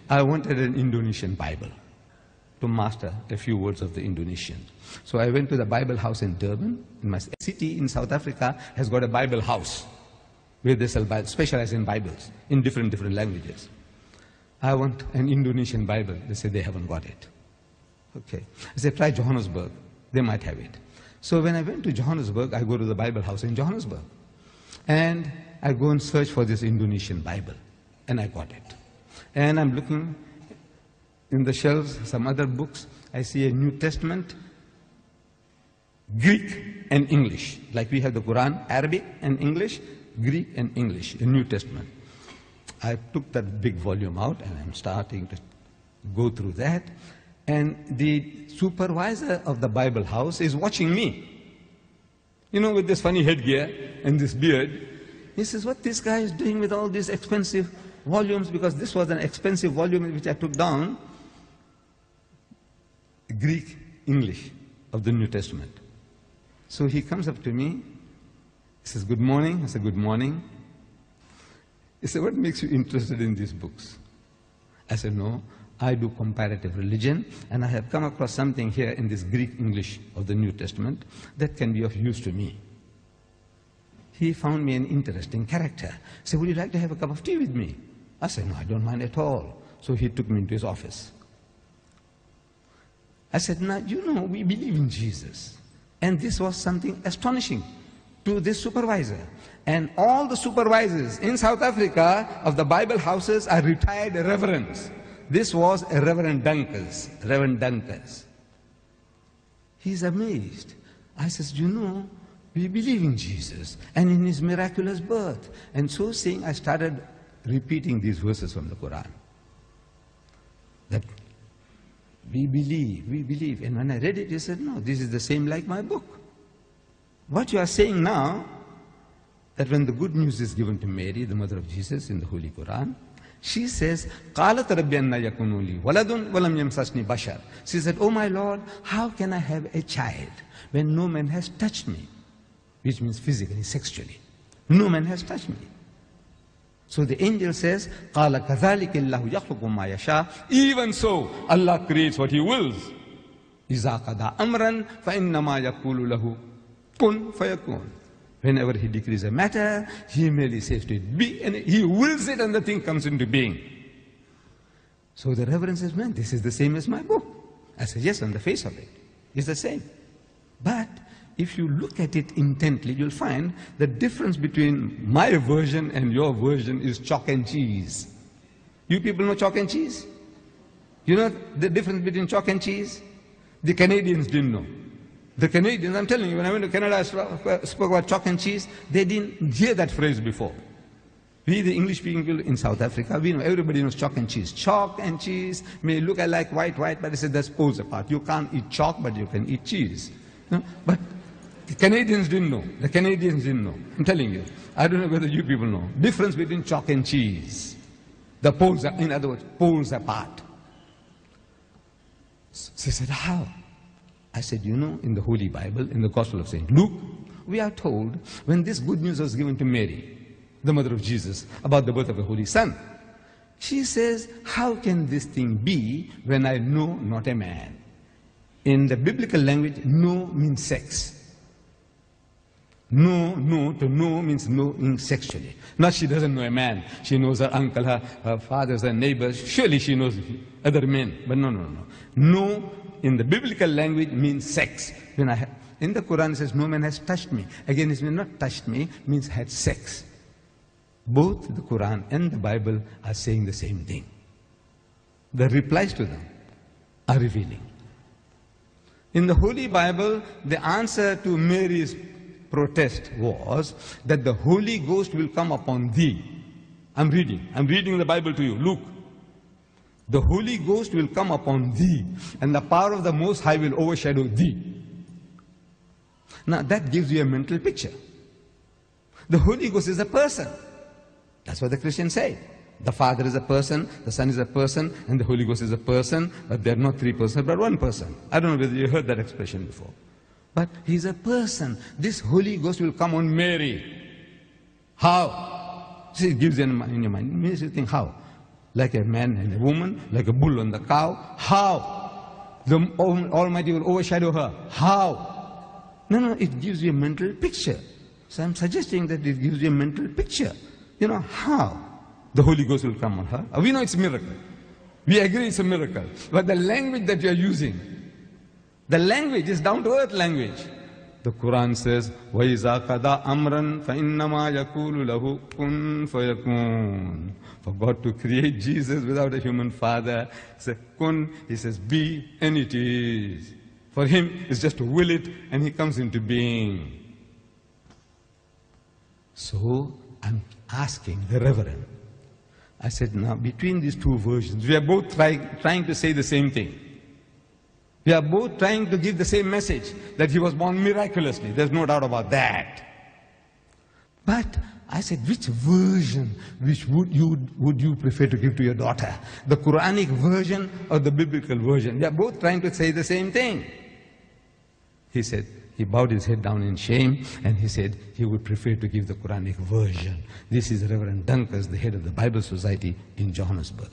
I wanted an Indonesian Bible to master a few words of the Indonesian. So I went to the Bible house in Durban. In my city in South Africa has got a Bible house where they sell Bibles, specialize in Bibles in different languages. I want an Indonesian Bible. They said they haven't got it. Okay. I said, try Johannesburg. They might have it. So when I went to Johannesburg, I go to the Bible house in Johannesburg. And I go and search for this Indonesian Bible. And I got it. And I'm looking in the shelves, some other books. I see a New Testament, Greek and English. Like we have the Quran, Arabic and English, Greek and English, a New Testament. I took that big volume out and I'm starting to go through that. And the supervisor of the Bible house is watching me. You know, with this funny headgear and this beard. He says, what this guy is doing with all these expensive volumes, because this was an expensive volume which I took down, Greek, English of the New Testament. So he comes up to me, he says, good morning. I said, good morning. He said, what makes you interested in these books? I said, no, I do comparative religion, and I have come across something here in this Greek English of the New Testament that can be of use to me. He found me an interesting character. He said, would you like to have a cup of tea with me? I said, no, I don't mind at all. So he took me into his office. I said, now, you know, we believe in Jesus. And this was something astonishing to this supervisor. And all the supervisors in South Africa of the Bible houses are retired reverends. This was a Reverend Dunkers. He's amazed. I says, you know, we believe in Jesus and in his miraculous birth. And so saying, I started repeating these verses from the Quran. That we believe. And when I read it, he said, no, this is the same like my book. What you are saying now, that when the good news is given to Mary, the mother of Jesus, in the Holy Quran, she says, قَالَتْ رَبِّ أَنَّ يَكُونُ لِي وَلَدٌ وَلَمْ يَمْسَسْنِي بَشَرٌ. She said, oh my Lord, how can I have a child when no man has touched me? Which means physically, sexually. No man has touched me. So the angel says, قَالَ كَذَلِكَ اللَّهُ يَخْلُقُ مَا يَشَاءُ. Even so, Allah creates what He wills. إِذَا قَضَى أَمْرًا فَإِنَّمَا يَقُولُ لَهُ كُن فَيَكُونُ. Whenever He decrees a matter, He merely says to it, be, and He wills it and the thing comes into being. So the Reverend says, man, this is the same as my book. I said, yes, on the face of it, it's the same. But if you look at it intently, you'll find the difference between my version and your version is chalk and cheese. You people know chalk and cheese? You know the difference between chalk and cheese? The Canadians didn't know. The Canadians, I'm telling you, when I went to Canada, I spoke about chalk and cheese. They didn't hear that phrase before. We, the English people in South Africa, we know, everybody knows chalk and cheese. Chalk and cheese may look like white, but they say that's poles apart. You can't eat chalk, but you can eat cheese. No? But the Canadians didn't know. The Canadians didn't know. I'm telling you. I don't know whether you people know. Difference between chalk and cheese. The poles are, in other words, poles apart. So they said, how? I said, you know, in the Holy Bible, in the Gospel of St. Luke, we are told when this good news was given to Mary, the mother of Jesus, about the birth of the Holy Son, she says, how can this thing be when I know not a man? In the biblical language, know means sex. No to know means knowing sexually. Not she doesn't know a man. She knows her uncle, her fathers, her neighbors. Surely she knows other men. But no. No in the biblical language means sex. In the Quran it says, no man has touched me. Again, it means not touched me, means had sex. Both the Quran and the Bible are saying the same thing. The replies to them are revealing. In the Holy Bible, the answer to Mary's protest was that the Holy Ghost will come upon thee. I'm reading the Bible to you. Luke. The Holy Ghost will come upon thee, and the power of the Most High will overshadow thee. Now that gives you a mental picture. The Holy Ghost is a person. That's what the Christians say. The Father is a person, the Son is a person, and the Holy Ghost is a person, but they're not three persons, but one person. I don't know whether you heard that expression before. But He's a person. This Holy Ghost will come on Mary. How? See, it gives you in your mind. It makes you think, how? like a man and a woman, like a bull and the cow. How? The Almighty will overshadow her. How? No, it gives you a mental picture. So I'm suggesting that it gives you a mental picture. You know, how? The Holy Ghost will come on her. We know it's a miracle. We agree it's a miracle. But the language that you're using, the language is down-to-earth language. The Quran says, وَإِذَا قَضَى أَمْرًا فَإِنَّمَا يَقُولُ لَهُ كُن فَيَكُونُ. For God to create Jesus without a human father, He says, kun, He says, be, and it is. For Him, it's just to will it, and He comes into being. So, I'm asking the Reverend, I said, now, between these two versions, we are both trying to say the same thing. We are both trying to give the same message, that He was born miraculously. There's no doubt about that. But I said, which version would you prefer to give to your daughter? The Quranic version or the biblical version? We are both trying to say the same thing. He said, he bowed his head down in shame, and he said he would prefer to give the Quranic version. This is Reverend Dunkers, the head of the Bible Society in Johannesburg.